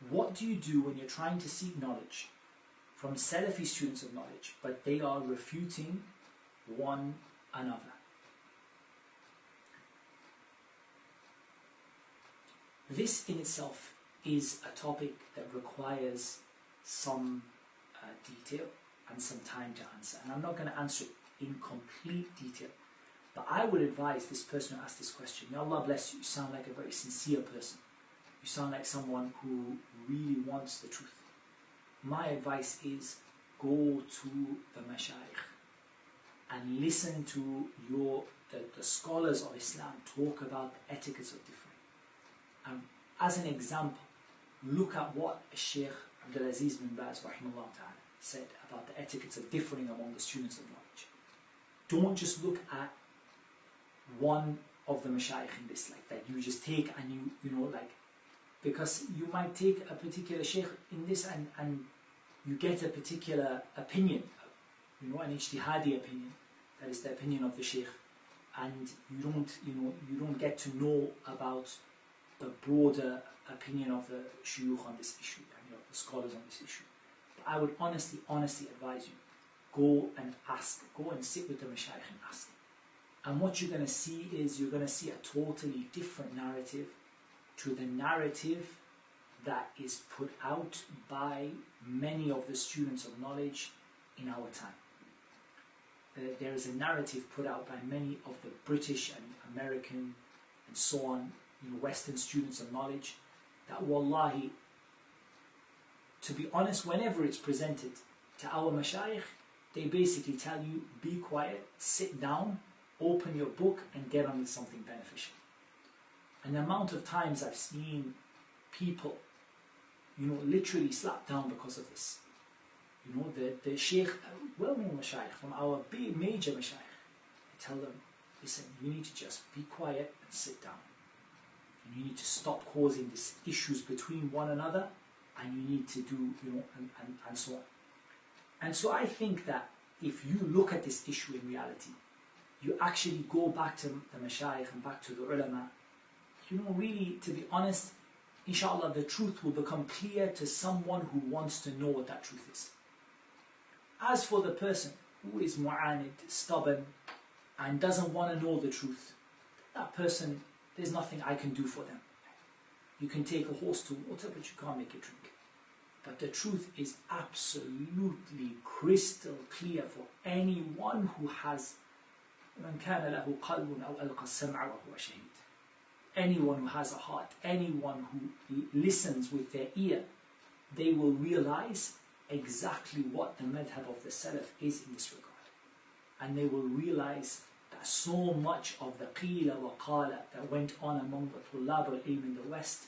what do you do when you're trying to seek knowledge from Salafi students of knowledge, but they are refuting one another? This in itself is a topic that requires some detail and some time to answer. And I'm not going to answer it in complete detail. But I would advise this person who asked this question, may Allah bless you, you sound like a very sincere person. You sound like someone who really wants the truth. My advice is go to the mashayikh and listen to the scholars of Islam talk about the etiquettes of differing. As an example, look at what Sheikh Abdulaziz bin Baz rahimahullah ta'ala said about the etiquettes of differing among the students of knowledge. Don't just look at one of the mashayikh in this, like that you just take and you know, like, because you might take a particular sheikh in this and you get a particular opinion, you know, an ijtihadi opinion, that is the opinion of the sheikh, and you don't get to know about the broader opinion of the shuyukh on this issue, you know, the scholars on this issue. But I would honestly advise you, go and ask, go and sit with the mashayikh and ask. And what you're going to see is you're going to see a totally different narrative to the narrative that is put out by many of the students of knowledge in our time. There is a narrative put out by many of the British and American and so on, you know, Western students of knowledge, that wallahi, to be honest, whenever it's presented to our mashayikh, they basically tell you, be quiet, sit down, open your book and get on with something beneficial. And the amount of times I've seen people, you know, literally slapped down because of this. You know, the sheikh, well-known mashayikh from our big major mashayikh, I tell them, listen, you need to just be quiet and sit down. And you need to stop causing these issues between one another, and you need to do, you know, and so on. And so I think that if you look at this issue in reality, you actually go back to the mashayikh and back to the ulama, you know, really, to be honest, inshallah, the truth will become clear to someone who wants to know what that truth is. As for the person who is mu'anid, stubborn, and doesn't want to know the truth, that person, there's nothing I can do for them. You can take a horse to water, but you can't make it drink. But the truth is absolutely crystal clear for anyone who has من كان له قلب أو ألقى السمع وهو شهيد. Anyone who has a heart, anyone who listens with their ear, they will realize exactly what the madhab of the Salaf is in this regard. And they will realize that so much of the qila wa qala that went on among the tullab al-ilm in the West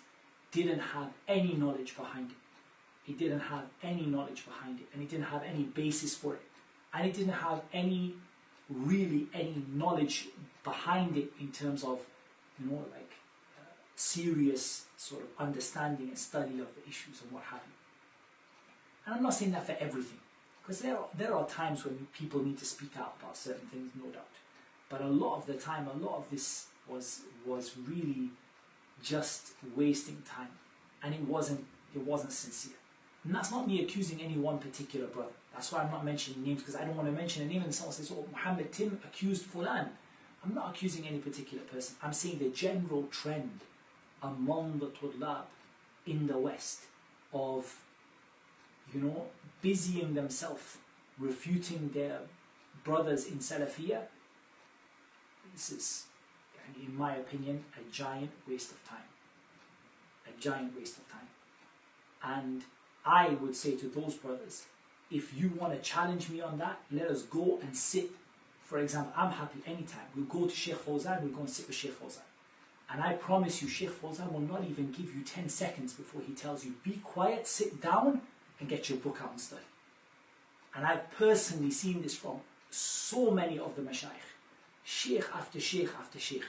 didn't have any knowledge behind it. It didn't have any knowledge behind it, and it didn't have any basis for it. And it didn't have any knowledge behind it in terms of, you know, like serious sort of understanding and study of the issues and what have you. And I'm not saying that for everything, because there are times when people need to speak out about certain things, no doubt. But a lot of the time, a lot of this was really just wasting time, and it wasn't sincere. And that's not me accusing any one particular brother. That's why I'm not mentioning names, because I don't want to mention a name and someone says, oh, Muhammad Tim accused Fulan. I'm not accusing any particular person. I'm saying the general trend among the tullab in the West of, you know, busying themselves, refuting their brothers in Salafiyah. This is, in my opinion, a giant waste of time. A giant waste of time. And I would say to those brothers, if you want to challenge me on that, let us go and sit. For example, I'm happy anytime. We'll go to Sheikh Fawzan, we'll go and sit with Sheikh Fawzan. And I promise you, Sheikh Fawzan will not even give you 10 seconds before he tells you, be quiet, sit down, and get your book out and study. And I've personally seen this from so many of the mashayikh. Sheikh after sheikh after sheikh.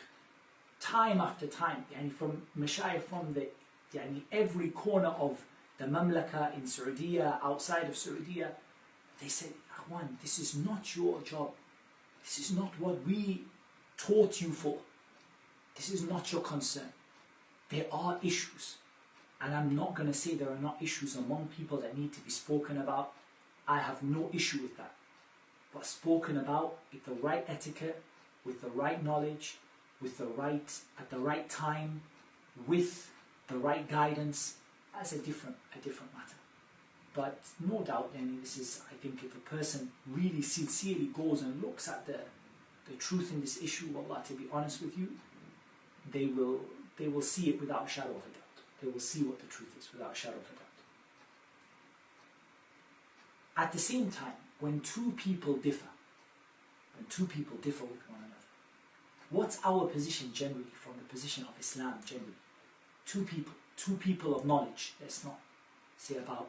Time after time. Yani from mashayikh from every corner of the Mamlaka in Saudi, outside of Saudi, they said, Akhwan, this is not your job. This is not what we taught you for. This is not your concern. There are issues. And I'm not going to say there are not issues among people that need to be spoken about. I have no issue with that. But spoken about with the right etiquette, with the right knowledge, with the right, at the right time, with the right guidance, that's a different matter. But no doubt, this is, I think, if a person really sincerely goes and looks at the truth in this issue, Allah, to be honest with you, they will see it without a shadow of a doubt. They will see what the truth is without a shadow of a doubt. At the same time, when two people differ with one another, what's our position generally from the position of Islam generally? Two people of knowledge, let's not say about,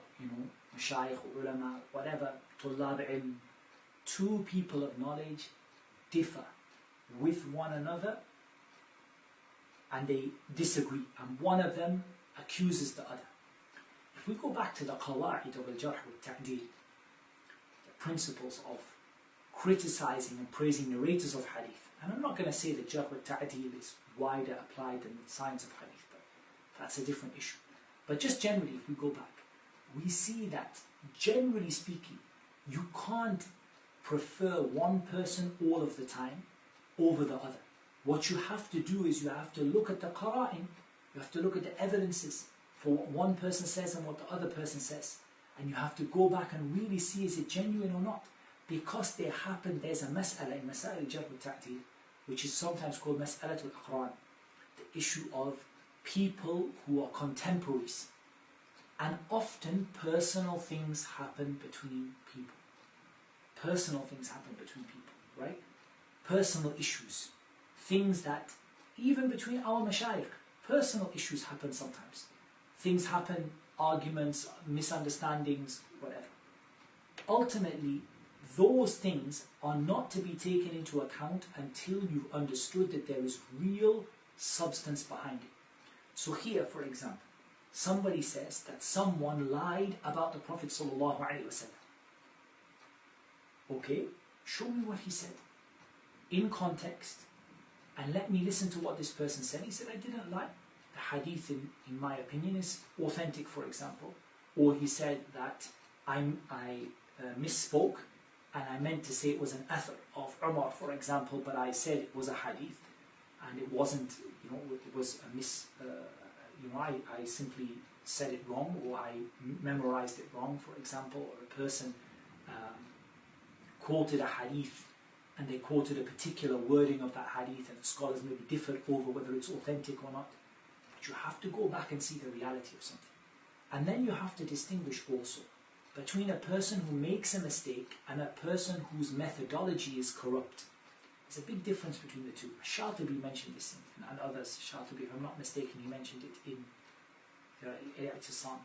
mashayikh or ulama, whatever, tullab ilm. Two people of knowledge differ with one another and they disagree, and one of them accuses the other. If we go back to the qawa'id of al-jarh wa-ta'deel, the principles of criticizing and praising narrators of hadith, and I'm not going to say that jarh wa-ta'deel is wider applied than the science of hadith, but that's a different issue. But just generally, if we go back, we see that, generally speaking, you can't prefer one person all of the time over the other. What you have to do is you have to look at the qara'in, you have to look at the evidences for what one person says and what the other person says. And you have to go back and really see, is it genuine or not? Because there's a mas'ala in Masail al-Jarh wa-Ta'deel, which is sometimes called Mas'alatul Aqran, the issue of people who are contemporaries. And often personal things happen between people. Personal things happen between people, right? Personal issues. Things that, even between our mashayikh, personal issues happen sometimes. Things happen, arguments, misunderstandings, whatever. Ultimately, those things are not to be taken into account until you've understood that there is real substance behind it. So here, for example, somebody says that someone lied about the Prophet ﷺ. Okay, show me what he said in context and let me listen to what this person said. He said, I didn't lie. The hadith, in my opinion, is authentic, for example. Or he said that I misspoke and I meant to say it was an athar of Umar, for example, but I said it was a hadith and it wasn't, it was a I simply said it wrong, or I memorized it wrong, for example, or a person quoted a hadith and they quoted a particular wording of that hadith and the scholars maybe differed over whether it's authentic or not. But you have to go back and see the reality of something. And then you have to distinguish also between a person who makes a mistake and a person whose methodology is corrupt. There's a big difference between the two. Shatibi mentioned this and others. Shatibi, if I'm not mistaken, he mentioned it in I'tisam,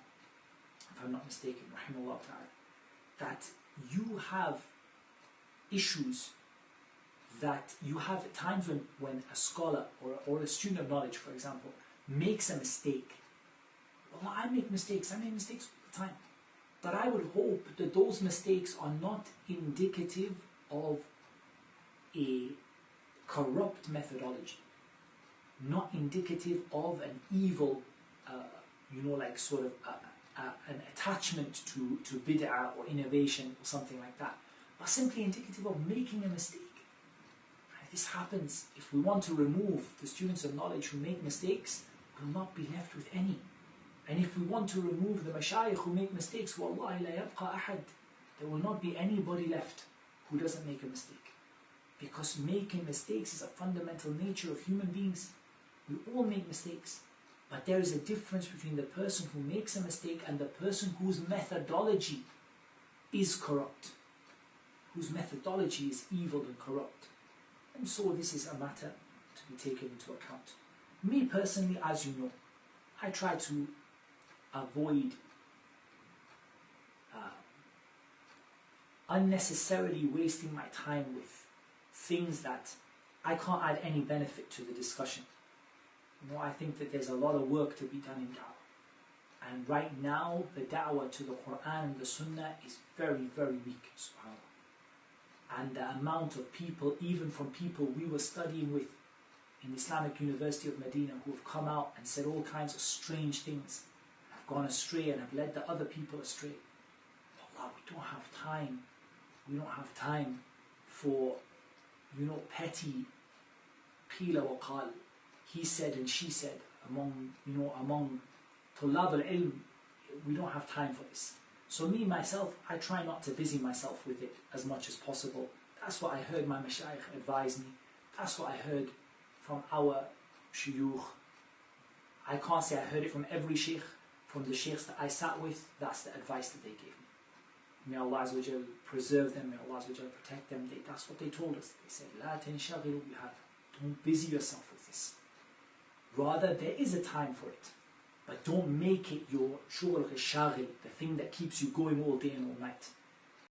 if I'm not mistaken, rahimahullah ta'ala, that you have issues, that you have times when a scholar or a student of knowledge, for example, makes a mistake. Well, I make mistakes all the time. But I would hope that those mistakes are not indicative of a corrupt methodology, not indicative of an evil, an attachment to bid'ah or innovation or something like that, but simply indicative of making a mistake. This happens. If we want to remove the students of knowledge who make mistakes, we will not be left with any. And if we want to remove the mashayikh who make mistakes, wallahi la yabqa ahad, there will not be anybody left who doesn't make a mistake. Because making mistakes is a fundamental nature of human beings. We all make mistakes. But there is a difference between the person who makes a mistake and the person whose methodology is corrupt, whose methodology is evil and corrupt. And so this is a matter to be taken into account. Me personally, as you know, I try to avoid unnecessarily wasting my time with things that I can't add any benefit to the discussion. I think that there's a lot of work to be done in da'wah. And right now, the da'wah to the Quran and the Sunnah is very, very weak, subhanAllah. And the amount of people, even from people we were studying with in the Islamic University of Medina, who have come out and said all kinds of strange things have gone astray and have led the other people astray. Allah, we don't have time. We don't have time for, petty qila wa qal, he said and she said among tulab al-ilm. We don't have time for this. So me, myself, I try not to busy myself with it as much as possible. That's what I heard my mashayikh advise me. That's what I heard from our shuyukh. I can't say I heard it from every sheikh. From the sheikhs that I sat with, that's the advice that they gave me. May Allah Azza wa Jal preserve them, may Allah Azza wa Jal protect them. That's what they told us. They said, La tanshaghilu bihadha. Don't busy yourself with this. Rather, there is a time for it. But don't make it your shughul shaghil, the thing that keeps you going all day and all night.